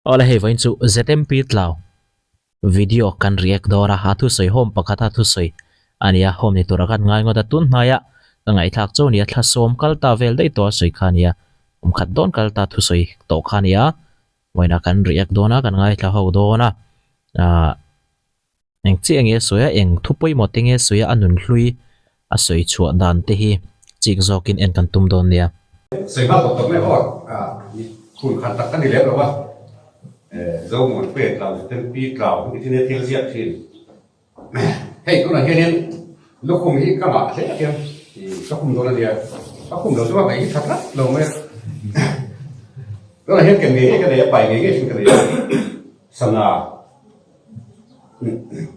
Ola hei vain chu ZMP tlaw video kan react dora hathu soi home pakhatha thu soi ania home ni tura kan ngai ngoda tun hnaya ngai thak chu ni thla som kalta vel dei to soi khania khat don kalta thu soi to khania moina kan react dona kan ngai thla ho dona a eng chi enge soya eng thupoi motinge soya anun hlui a soi chu dan te hi chik zokin en kan tum don nia soi ma tok tok me ho kun khan tak kan ni le ro wa zo mo pe tlaw ten pi tlaw ni tin thil ziak thin hei ko na hian lu khum hi ka ma se ya ka khum do na dia ka khum do so ba hi that la lo me ko na hian ken nge ka de pai nge tin ka de sana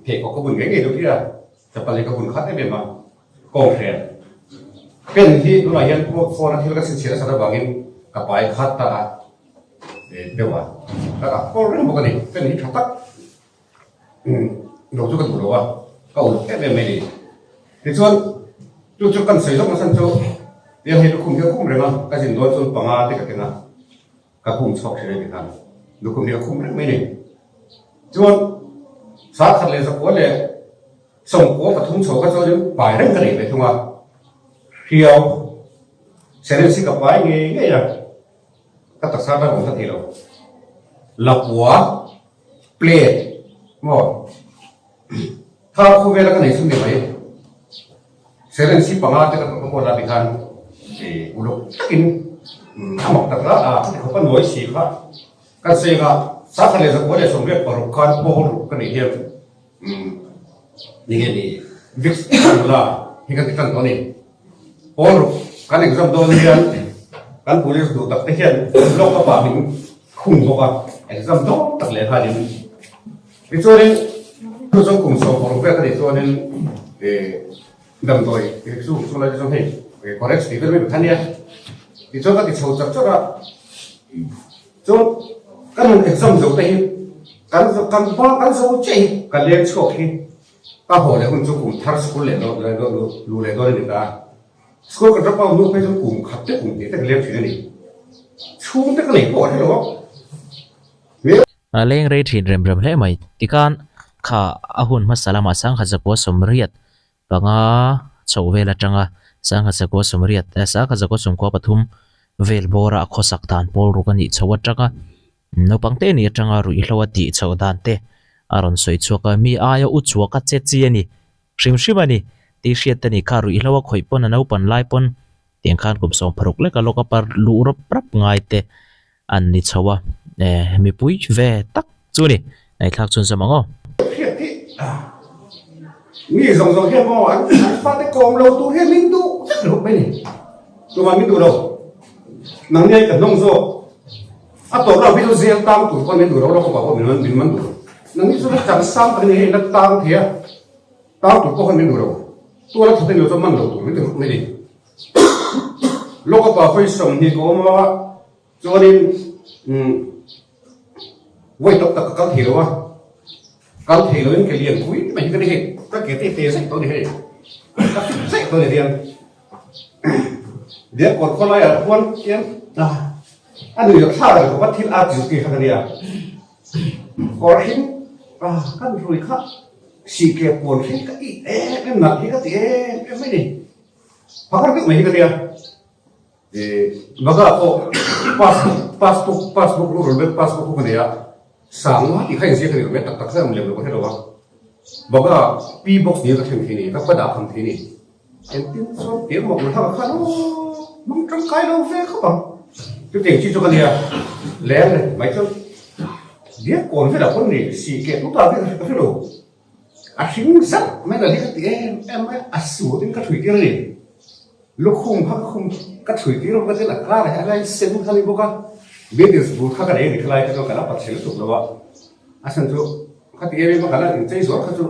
pe ko bun nge do kia ta pa le ka bun khat e be ma ko khren pen hi ko na hian ko phone thil ka sin sira sa bangin ka pai khat ta dewa ka ko ren mo ka ni pen hi thatak lo chu ka du lo wa ka u e be me ni ti chuan chu kan sei zo ma san chu dia hi lu khum ke khum re ma ka jin do chu panga te ka kena ka khum chok se ni kan lu khum ni khum re me ni chuan sa khat le sa ko le song ko ka thum chho ka chu jin pai reng ka ni be thunga hiao sẽ si ka pai nge nge ya ka ta sa ba mo ta thi lo la bua plate mo tha khu ve la ka nei sum ni mai sẽ si panga te ka ko la bi khan u lo kin amok ta la ko pa noi si kha ka se ga sa kha le sa ko le som ve paru khan po ka ni hiam ni ge ni vix la hi ka ti kan to ni or kan exam do hian kan police do tak te hian lok ka pa min khung bo ka exam do tak le ha din ri chorin tu jong kum so por pe ka ri chorin dam doi su su la jong hei correct speaker me than ya ti cho ka ti chho chak chora cho kan exam do te hi kan so che kan le chok hi ka ho le kun chu kum thar school le do lu le do ni ka school ka drop out nu pe chung kum khat te kum te ta lep thina ni chung te ka nei ko he lo leng re thin rem rem hle mai tikan kha ahun ma salama sang kha zapo somriat panga chowela tanga sang kha zapo somriat sa kha zapo somko pathum vel bora khosak tan pol rukani chawat tanga no pangte ni tanga ru ihlawa ti chawdan te aron soi chuaka mi aya u chuaka che chi ani shim shimani ti hriat tani kharu ihlawa khoi pon ano pan lai pon tiang khan kum som pharuk le ka loka par lu rap prap ngai te an ni chawa mi pui ve tak chu ni ai thak chun samango mi zong hian mo an fa te kom lo tu hian min tu chắc được mấy ni tu ma min tu đâu nang nei ka nong zo a to ra bi tu zel tam tu kon min tu lo ko ba ko min man tu nang ni su na chang sam ka ni na tang thia tang tu ko kon min tu lo tu la thu te lo zo man lo tu min tu mấy ni lo ko ba phoi som ni ko ma cho nên quay tập tập các thiểu à các thiểu lên cái liền cuối mình cái này các cái tê sách tôi này các sách tôi này liền dia còn con này ở con kiến anh được sao rồi có bắt thiết áp chịu kỳ khăn này à có hình các rồi khác xì kẹp buồn khi cái em nặng khi cái em mấy này hoặc là cái mấy cái này mà cái passport rồi passport cái này à sáng thì khách sẽ thấy cái tắc sẽ làm được cái đó mà cái pi box này cái thằng này các cái đá thằng này em tin số tiền một thằng khác nó trong cái đâu về không bằng cái tiền chi cho cái này lẽ này mấy chỗ biết còn phải là con này xì kẹt lúc nào cái đồ xin rất mấy là cái tiền em mới sửa đến cái thủy kia này lúc không các thủy kia nó có thể là ra này hay xem thằng này bao cả biết được vụ khác cái đấy thì lại cái nó cả là bắt chước được đâu ạ xem chú các tiền mà cái là những cái số các chú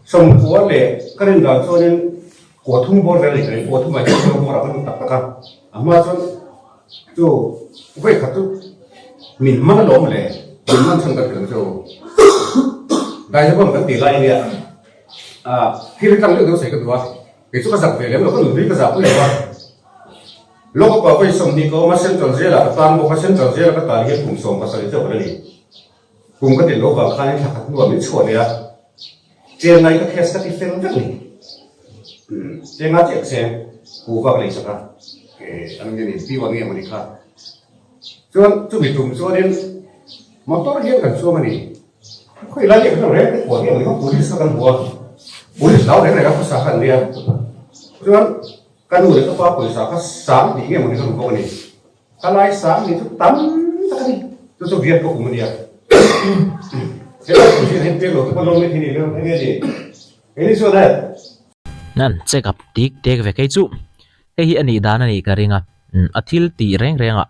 xong của lệ cái này là cho nên của thung bồn về này của thung mà cho nó là cái tập cả mà cho chú vậy các chú mình mang lỗ lệ mình mang sang cái trường chú đại gia cái tỷ lệ này khi cái tăng lượng nó sẽ cái gì cái số các dạng về nếu nó có nửa cái dạng cái này Lúc bảo vệ sống thì có mà sinh tròn dễ là toàn bộ các sinh tròn dễ là các tài hiện cùng sống và sản xuất ở đây cùng các tiền lúc vào khai thác nuôi miếng chuột này trên này các case các cái phim rất này trên ngã chiếc xe cú vào này sao cái anh như này đi vào nghe mà đi khác cho chú bị trùng cho nên mà tốt hiện cần cho mà này khơi lại cái rồi đấy của cái người không police sao cần bùa police lão đấy này các sát hại đi cho kan udah ke apa polisi apa sáng thì nghe một cái thằng này cái lái sáng thì chút tắm tất cả chút chút việc của mình đi thế là cái hiện tượng của con lông này thì nó cái gì cái gì đấy nan check up tik tek ve kai chu he hi ani dan ani ka ringa athil ti reng renga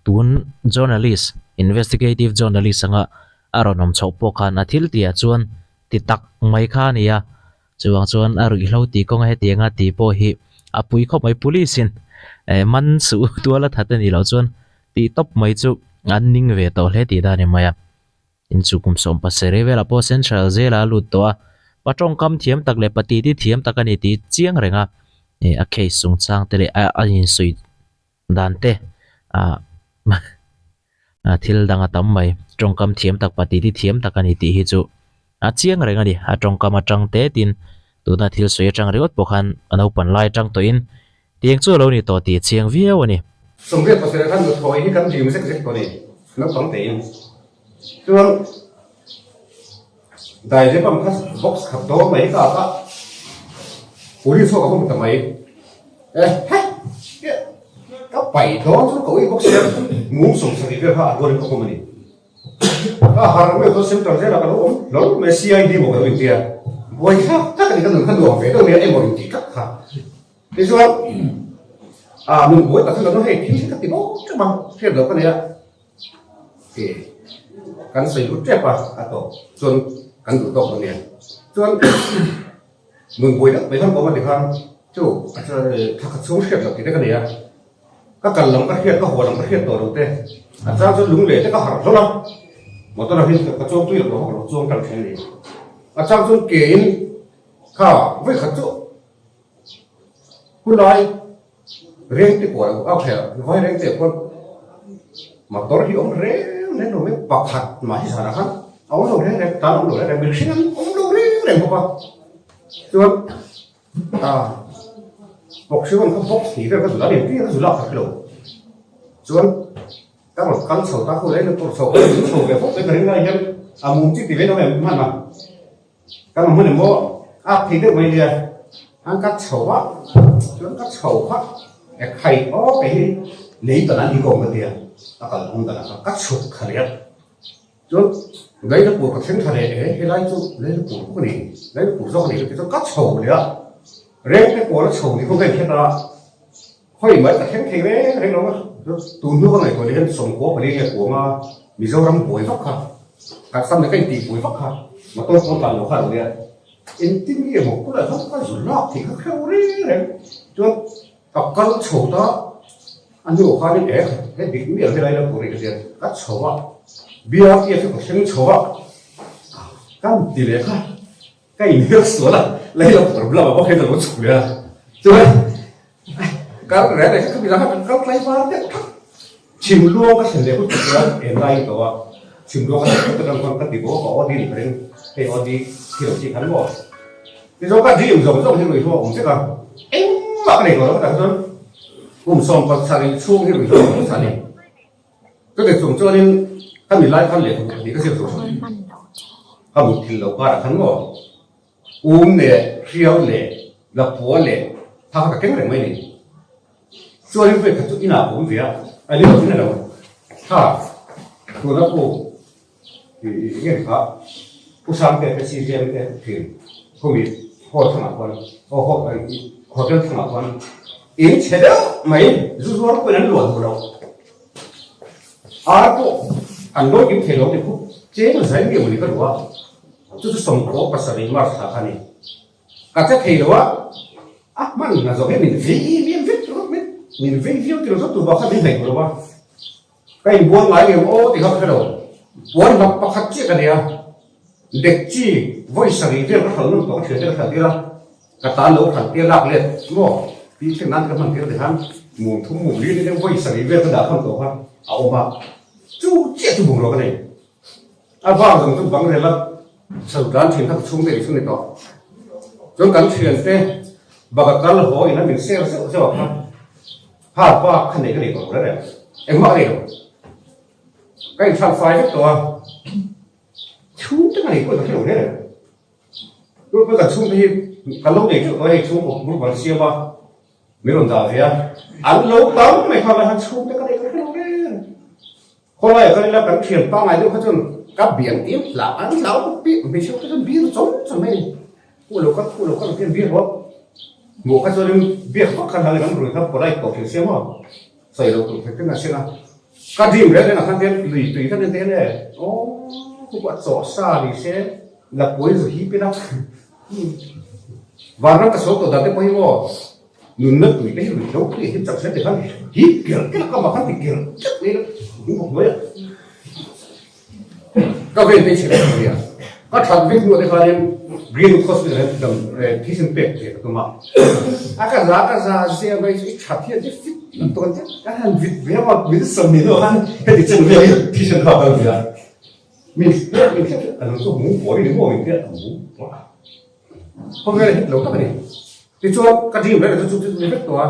tun journalist investigative journalist anga aronom chopo khan athil ti a chuan ti tak mai kha nia chuang chuan arui hlo ti kong he tianga ti po hi apui kho mai police in man su tuala thatani lo chuan ti top mai chu an ning ve to hle ti da ne maya in chu kum som pa sere vela po central zela lut to patong kam thiam tak le pati ti thiam tak ani ti chiang renga a case sung chang tele a in sui dan te thil danga tam mai tong kam thiam tak pati ti thiam tak ani ti hi chu a chiang renga ni a tong kam atang te tin tuna thil sui atang riot pokhan ano pan lai tang to in tiang chu lo ni to ti chiang viau ani xong việc phải là một thôi thì cần gì mới sẽ có này nó phẳng tiền cho nên đại diện bằng các box khắp đó mấy cả các police họ không tầm mấy các bảy đó chúng có ý box muốn sống sang việc họ luôn không mình hàng người tôi xem tròn sẽ là cái nó mấy CID một cái việc tiền vậy khác các cái đường khăn đường về đâu này em một chỉ cắt hả thế cho mình muốn đặt nó hay thì các cái bố chứ mà theo được cái này thì cần sử dụng trép à tổ chuẩn cần đủ tổ này chuẩn mình vui đó mấy thằng có mà được không chú thật xuống trép được thì cái này các cần lòng các hiện các hồ lòng các hiện tổ đầu tiên sao cho đúng để các hàng số lắm mà tôi là hiện các chỗ tuy là nó hoặc là chỗ trong thế này sao cho kiến khảo với khẩn chỗคุณnói riêng cái của ông thầy nói riêng cái con mà tôi thì ông riêng nên rồi mới bọc hạt mà chỉ sao đó ông đâu riêng ta ông đâu riêng mình xin ông đâu riêng không có chưa một số con không thì cái số đó điểm kia cái số lọc thật lộ chưa các bạn cắn sầu ta không lấy được con sầu về phúc cái riêng này nhân muốn chỉ thì lấy nó về mà các bạn muốn làm mua thì được mấy gì ăn cắt sầu á chúng cắt sầu á khai ó cái lấy tận anh đi cùng cái tiền ta cần không tận cắt sụt khởi hết chứ lấy được của cái thằng này cái lấy chú lấy được của cái này lấy được của do này cái cắt sầu nữa rèn cái của nó sầu thì không cần thiết đó hơi mấy cái thằng đấy rèn nó tụi nó cái này của rèn sống của cái này của mà bị dâu răm bụi vóc hả cắt xong cái tỷ bụi vóc hả mà tôi không cần nó khởi rồi in tin gì một cái là không có rủi ro thì các khéo đấy chứ con sầu đó anh hiểu khoa đi cái việc miệng cái này là của cái gì cắt sầu á bia kia phải có sinh sầu á cái tỷ lệ cái nước số là lấy là của là bao nhiêu là một sầu nữa chứ cái này cái bị làm cái lấy vào đấy chìm luôn cái sản phẩm của chúng ta hiện nay đó chìm luôn cái sản phẩm của cái tỷ bố có đi cái cái đi hiểu gì hắn bỏ thì do các gì dùng như người thua cũng sẽ làm mà cái này nó là rất cùng xong còn sang xuống cái người thua cũng sang này cái việc dùng cho nên các mình lại khăn lệ thì cái việc dùng không thì lâu qua là thắng rồi lệ riêu lệ lập búa lệ thằng cái này mấy này cho nên phải chút ít nào cũng việc anh biết cái này đâu ha tôi nói cô thì cái này khác cô sang cái gì cái thì không biết họ thằng nào còn họ cho thằng nào còn in chế đó mấy rút ra cái này luôn rồi cô anh nói những thế đó thì cũng chế nó giải quyết một cái đó chú sống có bác sĩ mà sao thế này cái thế đó mình là do cái mình viết thì nó rất tụi bác sĩ này rồi cái buôn lại nhiều ô thì không cái đâu buôn mà bác sĩ cái nàyเด็กจีวิสัยเรื่องของนุ่งต้องเชื่อเรื่องที่ละกระตาโลขันเตี้ยหลักเลยโม่ที่เช่นนั้นก็มันเกี่ยวกับท่าน mù thúng mù liên đến vây sợi về cái đã không tổ ha áo mà chú chết chú bùng rồi cái này vào dùng chú bằng này là sau đó chuyện thằng xuống để xuống này đó chúng cắn chuyện thế và cái cá lẩu hỏi nó mình xem ha ha qua cái này còn rất đẹp em nói đi rồi cái thằng phải hết rồi chú cái này có được hiểu đấy lúc bây giờ xuống thì cái lâu này chúng tôi xuống một một bằng siêu mà mấy lần giờ thì ăn lâu lắm mày không là ăn xuống cái này có hiểu đấy hôm nay cái này là cái chuyện bao ngày lúc cái chuyện các biển tiếp là ăn lâu biết mình sẽ cái chuyện biết giống cho mày cô lúc có tiền biết không một cái chuyện biết có khả năng là rồi các có đây có chuyện siêu mà xây đâu cũng phải cái này xem nào cái gì đấy là thằng tiền lì tùy thằng tiền này ô cũng có rõ xa thì sẽ là cuối rồi hít biết đâu và nó cái số tổ đặt cái bao nhiêu nương nước tùy cái lì đâu thì hít chặt sẽ để hắn hít kiểu cái nó mà hắn thì kiểu chất đấy đó đúng không vậy các bên đây chỉ là gì à các thằng viết nuôi cái này green cost này đầm thí sinh bẹt thì cái mà cái giá xe bây giờ chặt thì fit tôi thấy cái hàng vịt bé mà vịt sầm mình rồi han cái thì chân về thí sinh học được gì à mình biết anh nói muốn bỏ đi muốn mình biết muốn hôm nay là hết lâu các này thì cho cái gì đấy là cho biết rồi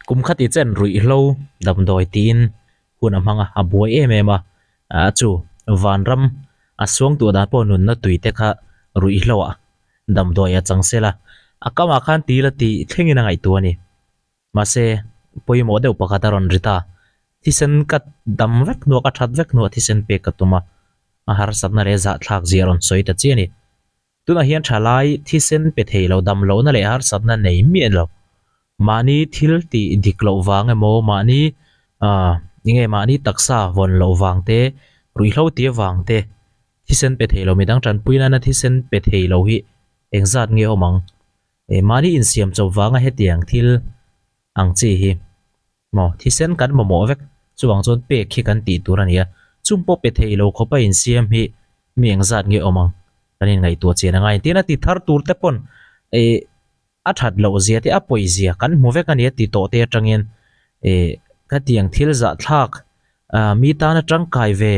kum khát ít chân rủi lâu đầm đòi tin hun am hanga a buai em à chu van ram a suang tu da po nun na tui te kha rủi lâu à đầm đòi a chang sela a kama khan ti la ti thlengin a ngai tu ani ma se poi mo deuh pakhat a ron rita thisen kat dam vek no ka that vek no thisen pe katuma a har satna le za thlak ziaron soi ta chi ani tuna hian thalai thisen pe theilo dam lo na le har satna nei mi en lo mani thil ti diklo wang emo mani nge mani taksa von lo wang te rui hlo ti wang te thisen pe theilo midang tran puina na thisen pe theilo hi engzat nge omang mani in siam chaw wanga hetiang thil ang chi hi mo thisen kan mo vek chuwang chon pe khi kan ti turania chumpo pe theilo khopa in siam hi mi engzat nge omang kanin ngai tu chena ngai tina ti thar tur te pon a that lo zia te a poi zia kan mu vek ania ti to te atangin ka tiang thil za thak mi ta na tangkai ve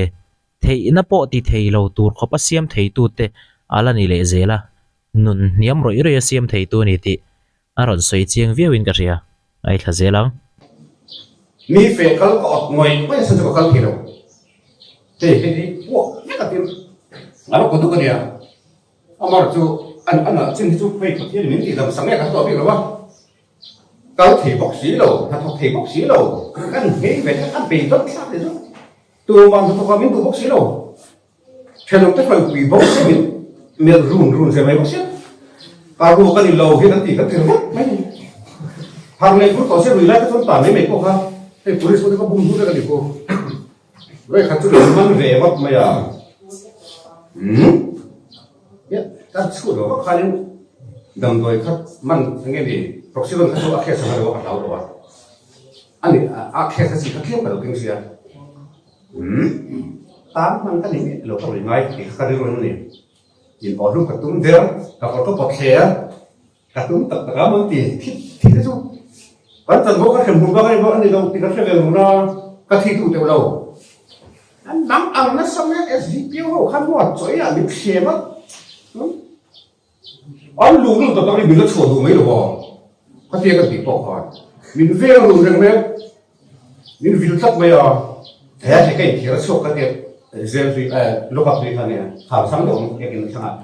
thei na po ti thei lo tur khopa siam thei tu te ala ni le zela nun niam roi roi siam thei tu ni ti aron soi chiang viewin ka ria ai tha zelang mi fe kal ko ngoi mai san ko kal kilo te ke di wo ya ka tin alo ko du ka dia amar chu anh trên chú phê của thiên mình thì làm sáng ngày các tổ biết rồi không? Cái thể bọc xí đâu, thật thể bọc xí đâu, cái thế về cái ăn bì rất khác đấy chứ. Tôi mà tôi có miếng tôi bọc xí đâu, cho nên tất phải bị bọc xí mình run rồi mấy bọc xí. Cả ruộng cái gì lâu khi nó thì các thứ hết mấy. Hàng này cũng có xe lùi lại cái con tản mấy mấy cô ha, thì police có cái bung rút ra cái gì cô. Vậy khán giả mình về mất mày à? Các chú đó các khán đầm đôi các man nghe đi proxy vẫn các chú akhe sang đó các lão đó anh akhe cái gì các kiếm vào kinh xia tám man cái này lâu rồi ngay thì các đứa nó này nhìn ở lúc các chúng đeo các có bọc xe các chúng tập các món tiền thì cái chú bản thân bố các thằng bố cái bố anh đi đâu thì các sẽ về nó các thi thủ đều lâu anh nắm ăn nó xong hết SGP hộ khăn mua chối à bị xe mất anh lù nó tập tao đi bị nó chuột đủ mấy đồ bò, có tiền cái bị bỏ khỏi, mình về lù rằng đấy, mình vì thắt bây giờ, thế thì cái nó chuột cái tiền, giờ thì lúc học thì thằng này, thảo sáng động cái nó chẳng hạn,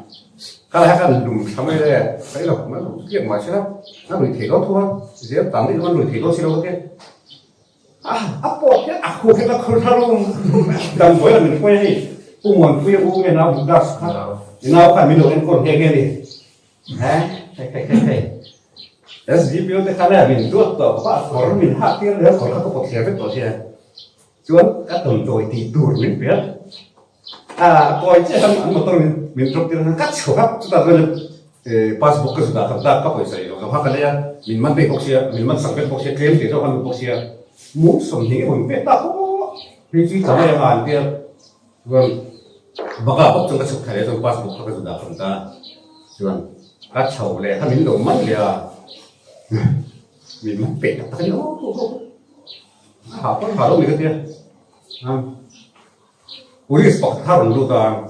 cái này cái lù sáng bây giờ, cái là nó chuyện mà chứ nó lùi thế đó thôi, giờ tạm thì nó lùi thế đó xí đâu cái, bỏ cái khô cái nó không thao luôn, đằng cuối là mình quay đi, muốn quay ngày nào cũng đắt, nào phải mình đồ ăn còn cái đi. SGPO te khana min duat to pa khor min ha tir le khor ka ko thia ve to sia chuan ka tom toi ti tur min pe koi che ham motor min trop tir ka chu hap chu ta vel passbook ka da ta ka paisa yo ha ka le min man be ko sia min man sang ve ko sia claim ti ro han ko sia mu som ni mon pe ta ko pi chi ta ya man tir chuan baka bok chung ka chu khale to passbook ka da ta chuan các cháu này thằng mình đồ mất liền mình mất bể đặt cái đó hảo con hảo đâu mình cái tiền uri sport thao đừng ta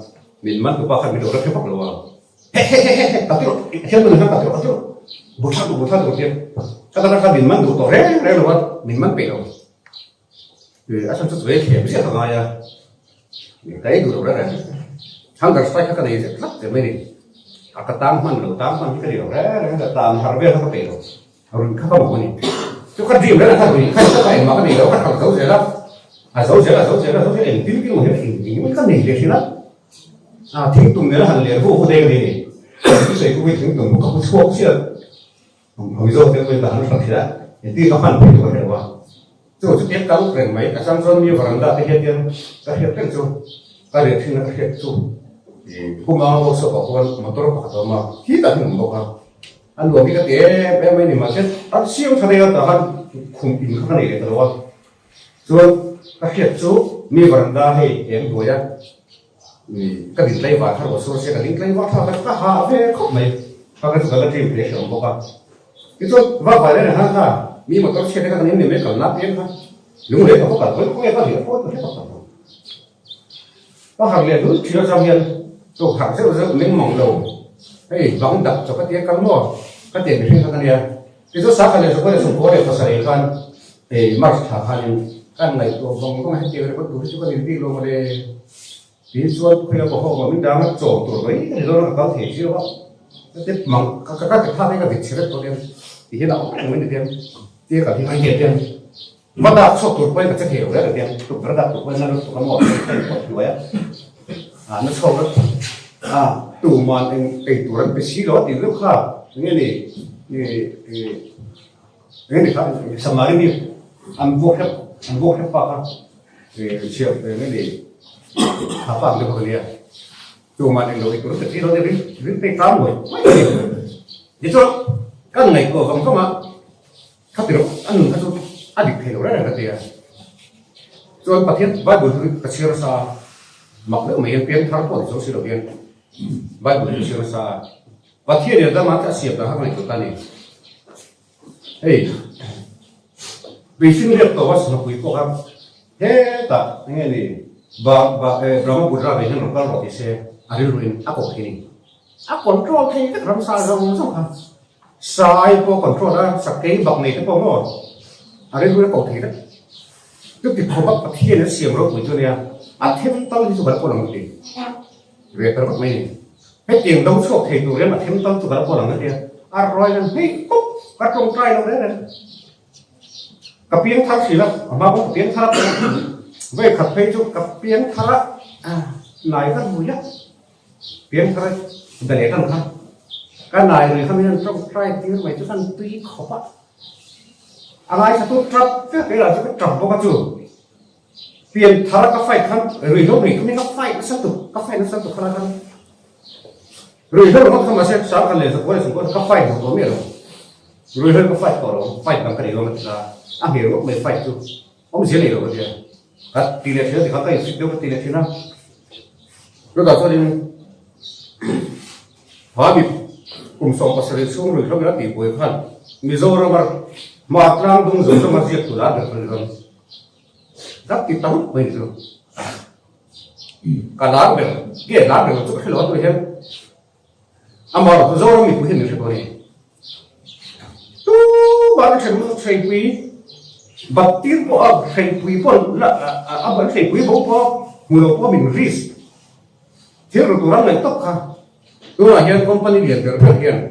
mình mất tụi ba khăn mình đồ rất phép rồi he he he he tao tiêu theo mình tao tiêu bút thao đồ tiền các ta khăn mình mất đồ tổ đấy rồi mình mất bể rồi thì ở trong chút về thì sẽ thằng ai à cái đồ đó này hàng đầu phải cái này rất là mấy đi cái tam man cái điều đấy cái tam hàng về không có bể rồi rồi không có một cái này chứ cái gì đó là thay vì cái mà cái gì đó phải giấu lắm giấu để tìm cái một cái cái này để lắm thỉnh tùng nữa là hàng liền vô đây thì cái gì cũng thỉnh tùng một cái thuốc chứ hồi rồi thì mình bảo nó phải thế để tìm cái phần thì có thể vào rồi chút tiếp cao rồi mấy cái Samsung như varanda thì hiện cái cái chỗ cái điện thì nó cái chỗ thì cũng mau số của con motor của mà khi ta thì một anh luồng cái em ấy mà chết anh siêu thay đổi ta han khung in cái này rồi rồi cái hiện chỗ mi varanda hay em đuổi ra cái điện lấy vào thằng số xe cái điện lấy vào thằng cái hà về không mấy cái cái team để xong bốc cái chỗ vào phải đấy ha mi motor xe cái này mình mới cần nắp yên ha lúc đấy có cả với có gì có thể có hàng liền núi chưa trong hiền tổ hàng rất là lên mỏng đầu hey vắng đập cho cái tiếng cắn mỏ cái tiền riêng cái này cái số sáng này số cái số có để có sợi kan thì mặc thả hàng cái này tổ vòng có hai tiền có đủ cho cái tiền luôn mà để ví dụ khi có họ mà mình đang trổ tổ đấy thì nó là có thể chứ đâu cái tiếp mỏng các cái thang cái việc chết rồi thì hiện nào cũng mình được tiền cả thì anh tiền tiền mà đã sốt tụt quay cái chất hiểu đấy là tiền tụt nó đặt tụt quay nó tụt nó mỏ cái vậy nó sâu đó tụ mà cái tụ nó bị xí đó thì lúc khác nghe này khác sắm máy đi ăn vô hết pa thì chiều cái này thả phẳng được cái này tụ mà cái lối tụ nó bị xí đó thì rí tay cám rồi vậy thôi cái này của vòng không ạ khác thì ăn cái số đi thay đổi đấy là cái gì rồi bắt thiết vài buổi cái chiều sa mặc được mấy tiếng thắng của số siêu đầu tiên vài buổi chiều sa và thiên này ta mang cả siệp là hai này của ta này hey vì sinh nghiệp tổ вас nó quý cô ham thế ta nghe này và Brahma Buddha về nó có rồi thì sẽ ariruin aku ini control thì cái làm sao rồi không hả sai po control đó sắc cái bậc này cái po mà ariruin có thể đấy tức thì không bắt thiên nó xiêm rồi của tôi này thêm tâm thì chúng ta có làm gì về cái bậc này hết tiền đâu số thì tôi mà thêm tâm chúng ta có làm gì rồi là hey cúc các trong trai nó đấy này cái biến thang xí lắm mà cũng biến thang về khắp thấy chút cái biến thang này các mùi nhất biến thang để lấy thằng khác cái này rồi không nên trong trai tiếng mày chúng ta tuy khó bắt ai sẽ tốt trap cái là cái trap bao nhiêu tiền thà là các phải khăn rồi lúc này không các phải nó sát tục các phải nó sát tục khăn khăn rồi lúc nó không mà sẽ sáng khăn lên rồi các phải một số miệng rồi lúc các phải có rồi phải làm cái này rồi mà anh hiểu lúc mình phải chứ ông dễ hiểu rồi kìa tỷ lệ thì các cái sự tỷ lệ thế nào rồi đó cho nên hóa bị cùng sống và xử xuống rồi lúc đó bị quấy khăn Mizoram mà trang đúng rồi cho mà diệt tụi lá được rồi rất kịp tống bây giờ cả lá được kia lá được chút cái lót rồi hết mà tụi dâu mình cũng hiện được rồi tu bạn xem nó xây quý bật tiếng của xây quý còn là bạn xây quý bố có người có mình risk thiếu rồi tụi nó lại tóc ha tôi là hiện company điện được rất hiện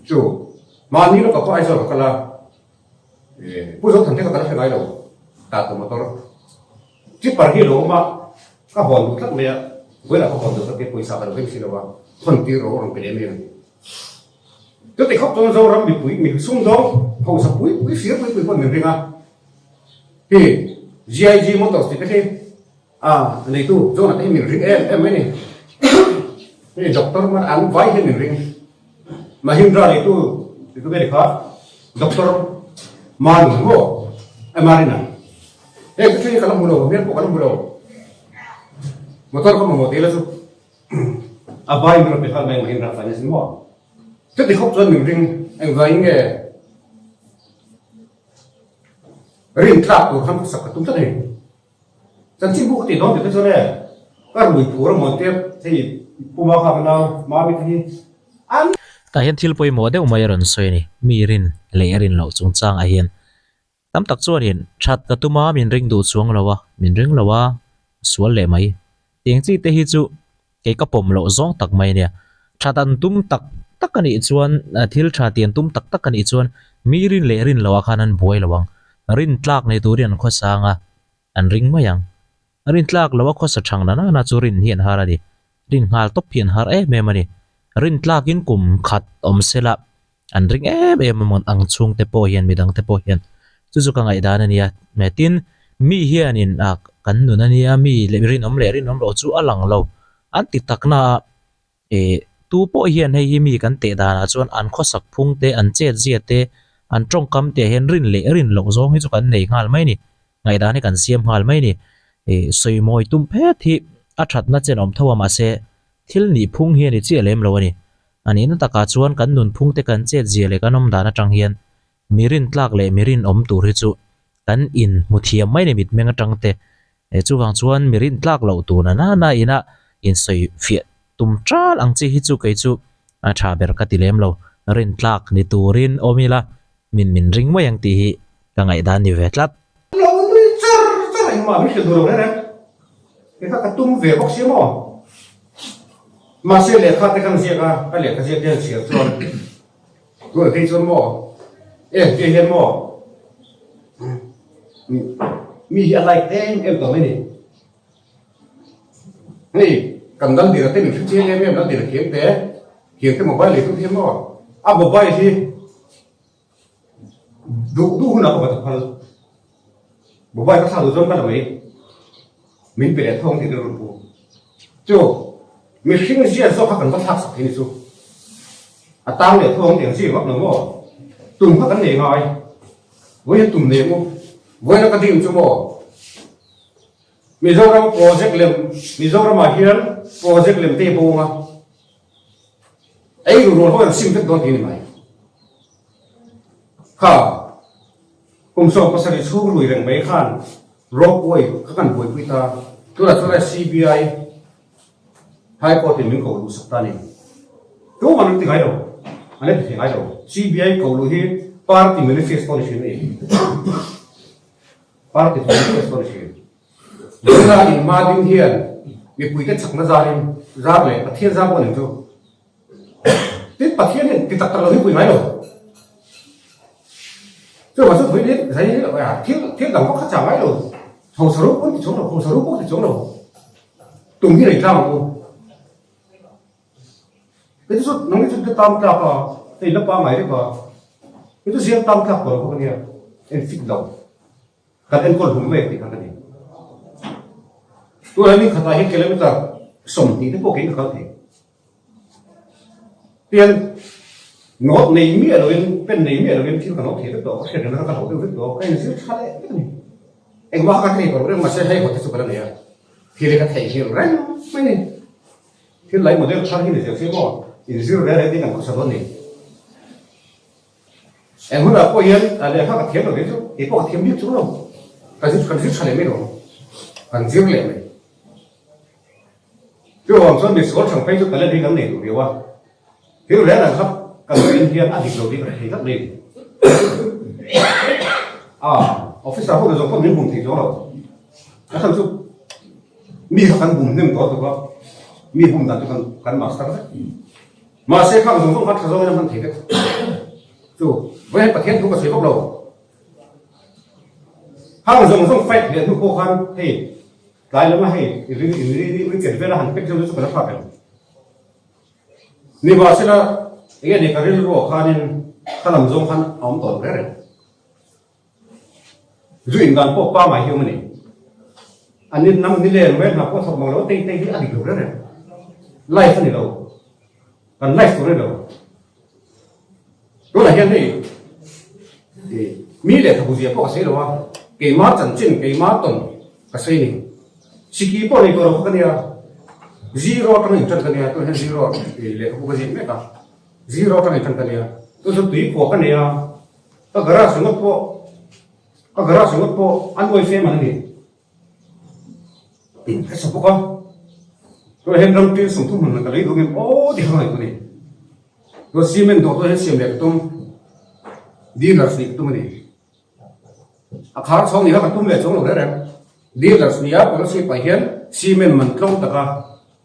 chủ mà như nó có ai rồi cái là bây giờ thằng thế có phải nói đâu ta tụi mà tôi chỉ phải hiểu mà các hòn rất mẹ với là các hòn được cái पैसा là cái gì đâu phần tiêu rồi làm cái đấy mình tôi thì khóc tôi dâu lắm bị quỷ mình sung đó hầu sập quỷ phía quỷ con mình à thì GIG motors thì cái này tu cho là cái mình riêng em ấy này cái doctor mà ăn vay cái mình riêng mà hiện ra này tu thì tôi biết khác doctor man ngô em marina cái chuyện kalau mulu biết bộ kalau mulu motor không một tí là sao abai mình phải khai mình ra phải là gì mà thế thì không cho mình riêng anh vay nghe rin trap của khám sắc tung tất này chẳng chỉ buộc thì đó thì tôi nói các buổi phổ một tiếp thì puma khám nào mà bị thì ăn ta hian thil poi mo deuh mai ron soi ni mi rin le rin lo chung chang a hian tam tak chuan hin that ka tuma min ring du chuang lawa min ring lawa sual le mai tiang chi te hi chu ke ka pom lo zong tak mai nia that an tum tak tak ani chuan thil tha tian tum tak tak ani chuan mi rin le rin lawa khan an buai lawang rin tlak nei turian kho sanga an ring mayang rin tlak lawa kho sa thang na na chu rin hian harani rin ngal top hian har me mani rin tlak in kum khat om sela an ring mon ang chung te po hian midang te po hian chu chu ka ngai dan ania metin mi hian in ak kan nu na nia mi le rin om lo chu alang lo an ti takna e tu po hian hei mi kan te dana chuan an kho sak phung te an chet zia te an tong kam te hen rin le rin lo zong hi chu kan nei ngal mai ni ngai dan ni kan siam ngal mai ni e soi moi tum phe thi a that na chen om thawa ma se thil ni phung hian ni che lem lo ani ani na taka chuan kan nun phung te kan chet zia le kanom dana tang hian mirin tlak le mirin om tur hi chu kan in muthiam mai ne mit menga tang te e chu wang chuan mirin tlak lo tu na na ina in soi fiat tum tral ang chi hi chu kai chu a tha ber ka ti lem lo rin tlak ni turin omila min ring mo yang ti hi ka ngai dan ni ve tlat lâu mới char char anh mà biết được đồ đấy đấy cái các tung về bóc xí mò mà xe lẻ khác cái căn xe cái lẻ cái xe cái xe cho rồi cái cho mò cái hiền mò mi ăn lại em tao mới đi này cầm đăng đi là tên mình xuất chiến em đăng đi là kiếm thế mobile lấy tung thêm mò mobile thì đủ nào có tập mobile nó sao được giống cái này mình bị để thông thì được rồi chú mình sinh ra số khác cần bắt thắt thì chú tao để thông thì gì bắt nó mò tụm khác cái này ngồi với tụm này mò với nó cái điểm chú mò mình dâu ra project làm mình dâu ra mà hiền project làm tê bông à ấy rồi thôi là sinh thức đó thì này khá cùng số có sẽ số lùi rằng mấy khăn rock quay các căn quay quy ta tôi là CBI hai có tiền mình cầu lùi sắp ta này tôi mà nó tiếng ai đâu anh ấy tiếng ai đâu CBI cầu lùi hết party manifest policy này party manifest policy bây giờ in ma đinh hiền việc quy kết chắc nó ra lại bắt thiên ra bao nhiêu chỗ tết bắt thiên thì tắc tắc là hết quy máy đâu chứ mà xuất với biết thấy là thiết làm có khác chả máy rồi hầu sở rút thì chống đâu hầu sở rút thì chống đâu tùng như này sao mà cái chút nó cái tam cặp à thì lớp ba máy đấy mà cái chút riêng tam cặp của nó không nghe em phịch đầu cả em còn hùng về thì thằng này tôi nói mình khát hết cái lấy ta sống tí tới bộ cái nó thể tiền ngọt này mía rồi bên này mía rồi bên kia còn nó thể được đó sẽ là nó cả đầu được đó cái gì khác đấy anh vào cái này còn mà sẽ hay có thể chụp cái này thì cái thầy hiểu rằng mấy này thì lấy một cái khác thì sẽ có thì zero đấy thì cần có sản này em muốn là coi yên để khác cái rồi đấy chứ thì có thêm biết chú đâu cái gì cần zero này mới được cần zero này chứ còn số mình số chẳng phải cho cái lên đi cái này được điều à thì rồi là khác cần phải hiện ảnh đầu đi phải thấy rất đẹp office sao không được rồi có những vùng thì chỗ đâu cái thằng chú mi khăn vùng nem có được không mi vùng nào cho cần master đấy mà sẽ khác dùng phát rồi nó thấy đấy chú với bậc hiện cũng có sự bốc đầu hàng dùng phải để thu khó khăn thì lại là mà hay đi cái về là hàng cách trong cái nó phát được nhưng mà sẽ là cái này cái riêng của khăn nên khăn làm dùng khăn ống tổn đấy rồi in gan po pa mai hiu mani anin nam ni le me na po so mo lo te te hi adi do re life ni lo kan life re lo đó là hiện nay mi le thabu zia po se lo wa ke ma chan chin ke ma ton ka se ni siki po ni to ro ka ni zero ta ni chan ka ni to hen zero le ko ka ji me ka zero ta ni chan ka ni tôi sẽ tùy của cái này à các gara xuống po ăn nuôi phê mà này tìm cái số con tôi hiện trong tiền sống thu mình cái lấy đồ mình ô thì không phải cái này tôi cement đồ tôi hết xem đẹp tôi đi là gì tôi này à khá xong thì nó còn tôi về xuống rồi đấy đi là gì á có sẽ phải hiện cement mình không tất cả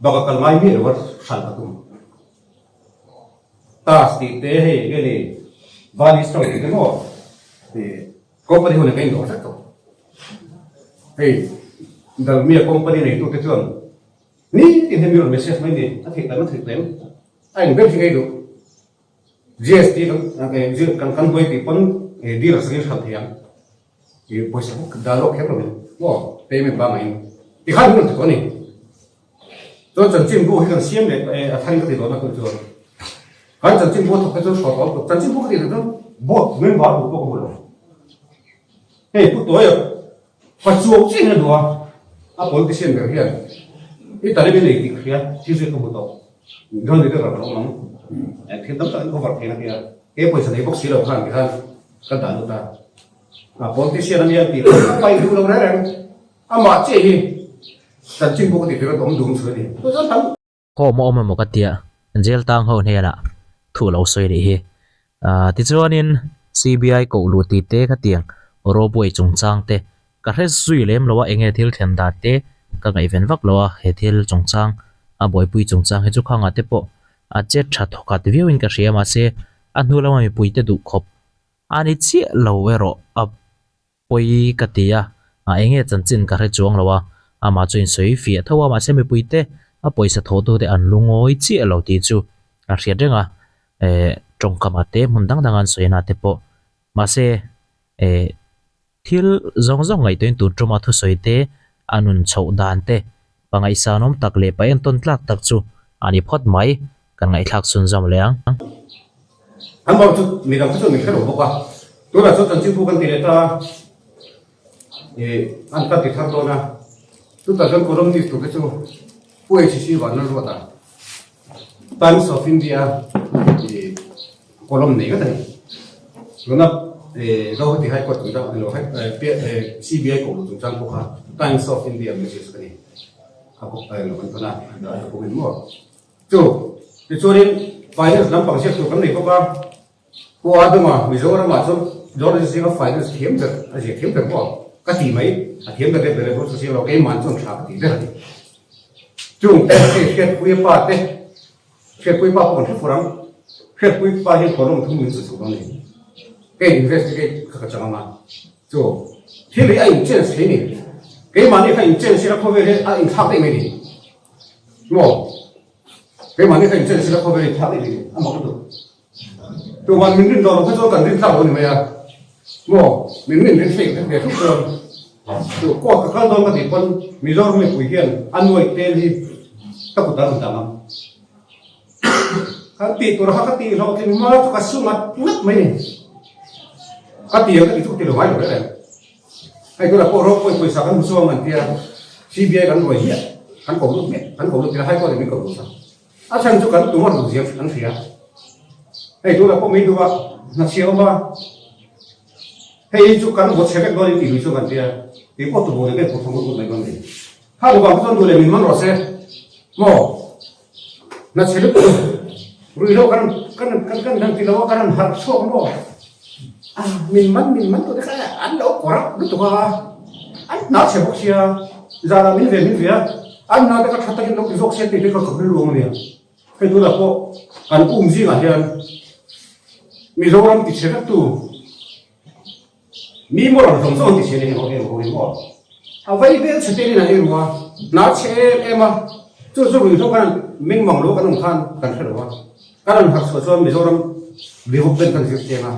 và cái mai mi rồi phải là tôi ta thì thế hay cái này và đi xong thì cái nó thì company hồi này cái đó rất tốt hey dal mia company này tôi thấy ni thì thêm nhiều message mấy này nó thiệt lắm anh biết cái đó GST cái gì căn quay thì vẫn đi là sẽ làm thiệt thì bây giờ cũng đã lo hết rồi wow payment ba ngày thì khác hơn thôi này tôi chân chính bố cái xem để thay cái đó là tôi chưa hắn chân chính bố thuộc cái chỗ sọt đó chân chính bố cái gì đó bố mình bảo bố có bố hey bố tôi phải chịu chuyện này đó à bố cái xem cái hiện ít tại bên này thì kia chỉ sẽ không bố rồi thì cái đó nó thì tấm tấm có vật thế này cái bây giờ này bác sĩ đâu khăn cái đàn ta à bố cái xem này thì phảiดูđâu đấy à mà chị chân chính bố thì cái đó đúng rồi đi tôi rất thấm ho mo ma mo ka tia jail tang ho ne la thu lo soi ri hi ti chuanin CBI ko lu ti te ka tiang ro boi chung chang te ka re zui lem lo wa enge thil then da te ka ngai ven vak lo he thil chung chang a boi pui chung chang he chu khanga te po a che tha thoka te viewin ka ria ma se a nu la ma mi pui te du khop ani chi lo we ro a poi ka tia a enge chan chin ka re chuang lo wa ama chuin soi fi thawa ma se mi pui te a poisa tho tu te an lungoi chi lo ti chu a ria renga trong kamate mun dang dangan soina te po ma se thil zong zong ngai toin tu troma thu soite anun chho dan te pangai sanom takle pa en ton tlak tak chu ani phot mai kan ngai thak sun jam leang anh bảo chút mình làm chút mình khá đủ bốc à tôi là số chân chính phụ cần tiền ta anh ta thì thằng tôi na tôi ta dân Colom đi tụi cái chỗ quay chỉ vào nó rồi ta Times of India thì Colom này cái này rồi nó đâu thì hai quạt chúng ta thì nó hay CBI của chúng ta cũng khác Times of India mới chỉ cái này học nó vẫn còn là học mình mua chỗ thì cho nên finance nắm bằng xét tụi cái này có ba qua đó mà ví dụ mà do là gì có finance thiếm được qua cái gì mấy thiếm được cái về số là cái màn trong sáng thì rất là chung cái quy pa thế cái quy pa còn rất phù hợp cái quy pa hiện có đồng thu mình sử dụng này cái investigate các cái mà chỗ thì lấy anh trên thế này cái mà này anh trên sẽ là không về anh thắc đấy mấy đi ngô cái mà này anh trên sẽ là không về thắc đấy đi anh bảo được tụi mình đến đó phải cho cần đến thảo này mày à ngô mình đến phê để thúc đẩy tụi qua các con cái gì con mình do mình quỷ hiền ăn nuôi tên gì các cụ ta làm sao cái tiền của nó cái tiền nó thì mà cái số mặt nát mấy này cái tiền cái thuốc tiền đồ máy rồi đấy hay tôi là cô rốt quay sao cái số mình kia CBI cái nuôi hiền hắn cổ lúc biết hắn cổ lúc thì hai con thì mình cổ lúc sao à sang chỗ cái tụi nó làm gì hắn phí à hay tôi là cô mấy đứa nó xéo mà hay chỗ cái nó sẽ cái đôi thì số mình kia thì có tụi nó cái cuộc sống của mình còn gì hai đứa bạn con tôi là mình mang rồi xe mò nó sẽ được rồi đâu cái đang thì đâu cái hạt số nó à mình mắn tôi thấy anh đâu có được tụi anh nó sẽ bốc xia ra là mình về anh nói cái thằng ta nó cái bốc xia thì cái không được luôn này cái tôi là cô anh gì mà hiện mình đâu làm thì sẽ được tu mi mua làm giống giống thì sẽ được ok à vậy bây giờ thế này là nó sẽ em à chú mình đâu cái mình mong đâu cái đồng khan cần phải đâu cái đồng học số mình đâu làm vì học bên cần gì mà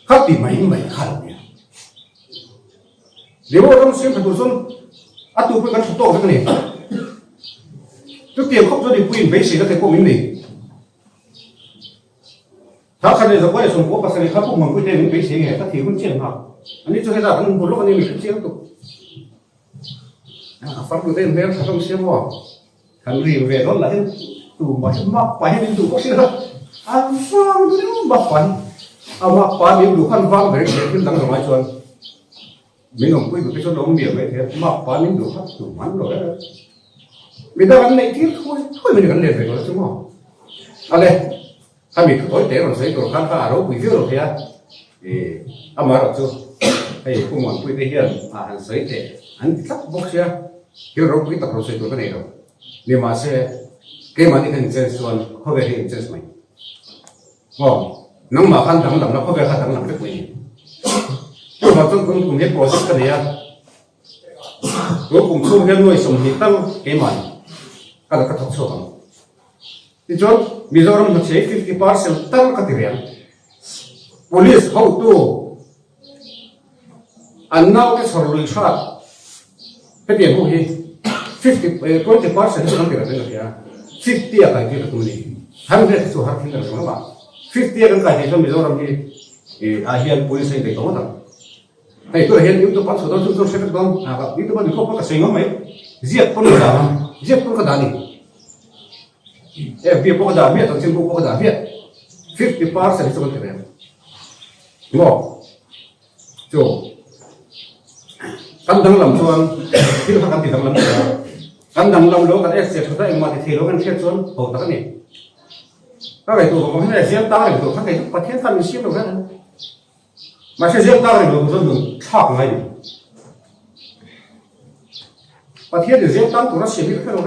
khác thì mấy khác nhỉ nếu mà ông xem phải tu xuân à tu phải cần phục tổ cái này trước tiên không cho đi quyền bế sĩ nó thấy của mình điถ้าใครจะว่าสมควรภาษาเขาพวกมันก็จะมีวิธีไงถ้าถือคนเชี่ยนหักอันนี้จะให้เราอันบุรุษอันนี้มีเชี่ยนตุกฟังดูเต้นเต้นเขาต้องเชี่ยนว่าคันรีเวรถละเห็นตู่มาเห็นมาไปเห็นตู่ก็เชี่ยนอันฟังดูนี่มาไป ama pa min du khan wang bereng bereng dang dang ai chuan min ong pui du te chuan dom miam mai the ma pa min du khat tu man lo mi da kan nei tir thôi mình kan le ve lo chu mo ale kami thoi te ron sei tor khan ka ro pui vi ro thea ama ro chu ei kum mon pui te hian han sei te an tlak bok sia ke ro pui tak ro sei tor ka nei ro ni ma se ke ma ni kan chen suan ho ve hin chen mai ngo nang ma khan dang lam na ho ve kha dang lam ke pui chu ma chung kum he process ka ya ro kum chung he noi som hi tang ke ma kada ka thok so ti chon Mizoram no che 50% tam ka tirian police how to and now ke sorlu shot pe bien ho hi 20% so nam ke ta ya 50 ka ke tu ni 100 so har thin ka ma 50 ka ke so Mizoram ki ahian police ai to ta ai to hian yu to pa so so se ka dom a ka yu to pa ni ko pa ka singo mai ziat pon da ziat pon ka dani bia pok da bia tong chimbu pok da bia 50% so kan keren ngo jo kan dang lam chuan til kan ti dang lam kan dang lam lo kan exit thota engma ti thelo kan khet chuan ho ta ni ka kai tu ko hne siam ta ri tu kan kai pa then kan siam lo kan ma se siam ta ri lo zo du thak ngai pa then siam ta tu ra siam ni ka lo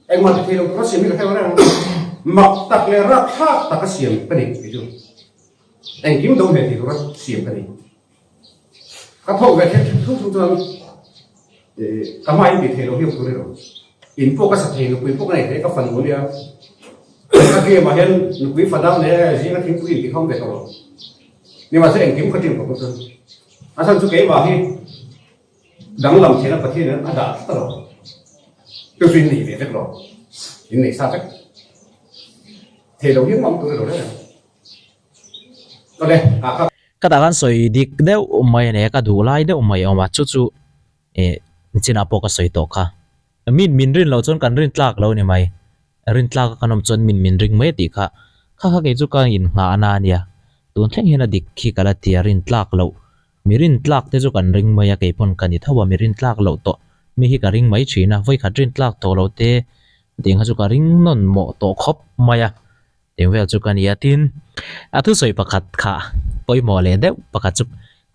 anh mà thì nó xiêm như thế nào mặc tặc lệ rác khác tặc cái xiêm cái này cái chú anh kiếm đâu về thì nó xiêm cái này các hộ về thế thu cho cái máy bị thế nó hiểu tôi rồi info cái sạch thì nó quý phúc này thế các phần của dia các kia mà hiện nó quý phần đam này gì nó kiếm quý thì không về rồi nhưng mà sẽ anh kiếm cái tiền của tôi à sao chú kế vào thì đáng làm thế là có thể nó đã rồi tôi suy nghĩ về việc rồi những này sao chắc thì đầu tiên mong tôi rồi đấy đây kada kan soi dik deu mai ne ka du lai deu mai oma chu chu china po ka soi to kha min rin lo chon kan rin tlak lo ni mai rin tlak kanom chon min ring me ti kha kha ke chu ka in nga ana nia tun thleng hena dik khi kala tia rin tlak lo mi rin tlak te chu kan ring mai ke pon kan ni thawa mi rin tlak lo to mi hi ka ring mai china voi kha rin tlak to lo te ding ha chu ka ring non mo to khop maya ding vel chu kan ya tin a thu soi pakhat kha poi mo le deuh pakhat chu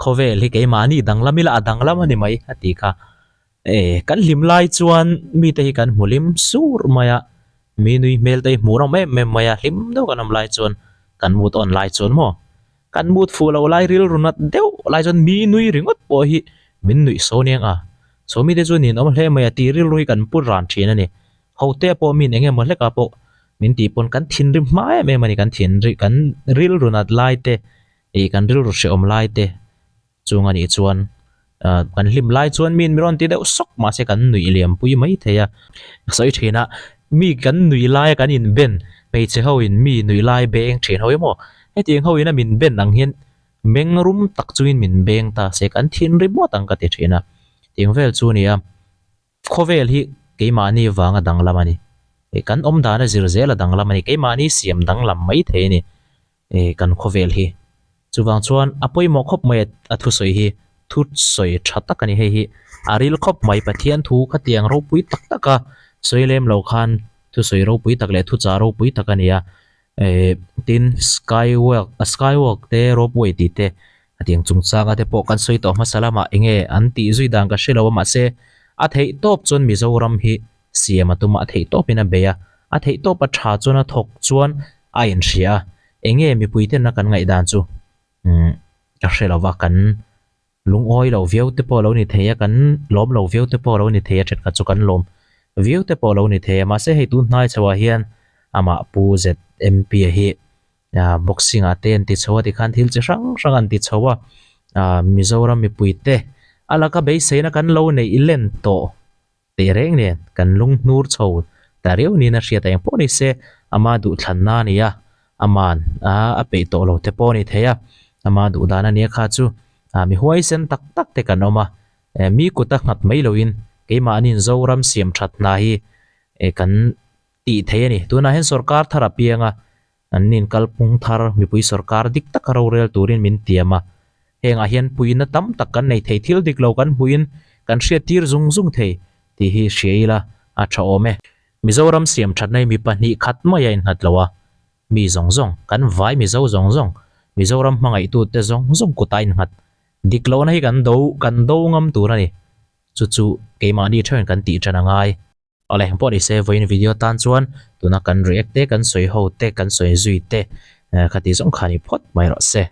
khovel hi ke mani danglamila adanglam ani mai ati kha kan lim lai chuan mi te hi kan mulim sur maya mi nui mel te murang me maya lim do kanam lai chuan kan mut on lai chuan mo kan mut fu lo lai ril runat deuh lai chuan mi nui ringot po hi min nui so niang a so mi te chu nin om hle maya ti ril rui kan pur ran thin ani hote po min enge mo hle ka po min ti pon kan thin rim mai me mani kan thin ri kan ril runat lai te kan ril ru she om lai te chung ani chuan kan lim lai chuan min miron ti deuh sok ma se kan nui liam pui mai theya soi thina mi kan nui lai kan in ben pe che ho in mi nui lai beng thin hoi mo he tiang ho in a min ben ang hian meng rum tak chuin min beng ta se kan thin ri mo tang ka te thina tiang vel chu ni a khovel hi ke mani wanga danglamani kan om dana zirzela danglamani ke mani siam danglam mai the ni kan khovel hi chuwang chuan apoi mo khop mai athu soi hi thut soi thata kani he hi aril khop mai pathian thu khatiang ro pui tak taka soilem lo khan thu soi ro pui tak le thu cha ro pui takania tin skywalk te ro pui ti te atiang chungchanga te po kan soi to masalama enge anti zui dang ka shelo ma se a thei top chon Mizoram hi siama tuma thei top ina beya a thei top a tha chona thok chuan a in ria enge mi puiten na kan ngai dan chu ka shelawa kan lung oi lo viau te po lo ni theya kan lom lo viau te po lo ni theya thet ka chu kan lom viau te po lo ni theya ma se hei tu hnai chawa hian ama pu z mp hi boxing a ten ti chawa ti khan thil chi rang an ti chawa Mizoram mi puite alaka be seina kan lo nei ilen to te reng ne kan lung nur chho tariu ni na hria ta yang poni se ama du thlanna nia aman a pe to lo te poni theya ama du dana ni kha chu mi huai sen tak tak te kan oma mi ku ta ngat mai loin ke ma anin zoram siam that na hi kan ti thei ani tuna hen sarkar thara pianga an nin kalpung thar mipui sarkar dik takaro rel turin min tiama henga hian puina tam tak kan nei thei thil dik lo kan huin kan hria tir zung zung thei ti hi hriaila a tha ome Mizoram siam thatnai mi pahnih khat mai in hatlowa mi zong zong kan vai mi zo zong zong Mizoram mangai tu te zong zong kutain ngat diklo na hi kan do ngam turani chu chu keimani thern kan ti chana ngai ale pawh ni se voin video tan chuan tuna kan react te kan soi ho te kan soi zui te khati zong khani phot mai ro se